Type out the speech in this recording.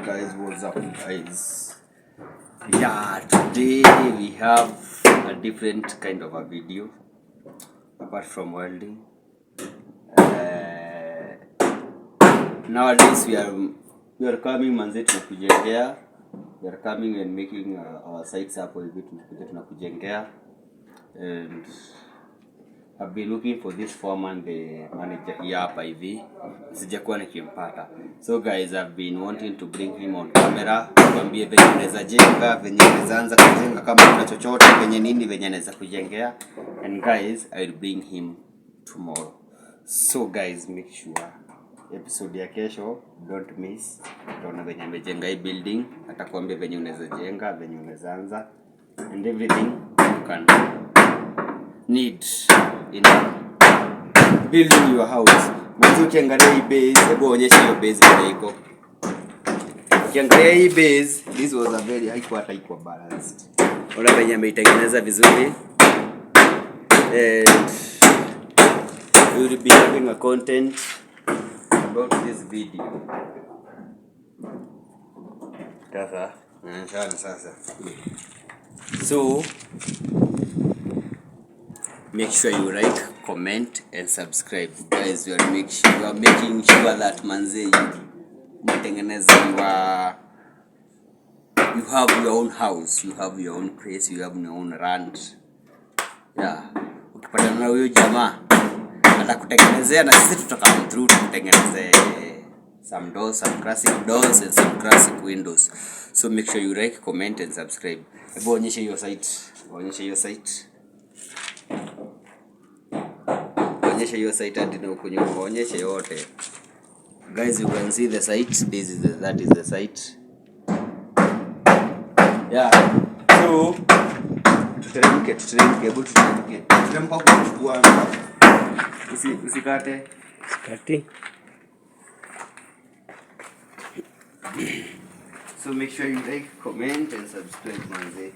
Guys, what's up guys? Yeah, today we have a different kind of a video apart from welding. Nowadays we are coming manze tunakujengea. We are coming and making our sites hapo hivi tunakujengea, and I've been looking for this foreman, the manager here hapa hivi, sijakuwa nikimpata. So guys, I've been wanting to bring him on camera, kuambie venye unaweza jenga, venye unaweza anza kujenga kama kuna chochote, venye nini venye anaweza kujengea. And guys, I will bring him tomorrow. So guys, make sure episode ya kesho don't miss. Utaona venye amejenga hii building, atakwambia venye unaweza jenga, venye unaweza anza, and everything you can need in building your house. Mwanzo ukiangalia hii base, hebu onyesha hiyo base vile iko. Ukiangalia hii base, this was a very high equal balanced. Ona venye ameitengeneza vizuri. And we will be having a content about this video. Sasa. So make sure you like, comment, and subscribe. Guys, we are making sure that manze you have your own house, you have your own place, you have your own land. Yeah. Ukipata na huyo jamaa atakutengenezea, na sisi tutakam through tukutengenezee some doors, some classic doors and some classic windows. So make sure you like, comment, and subscribe. Hebu onyesha hiyo site. Onyesha hiyo site hadi na huko nyuma, onyesha yote. Guys, you can see the site. That is the site. Yeah. So tuteremke. Tuteremka kuchukua. Usikate. So make sure you like, comment, and subscribe manze.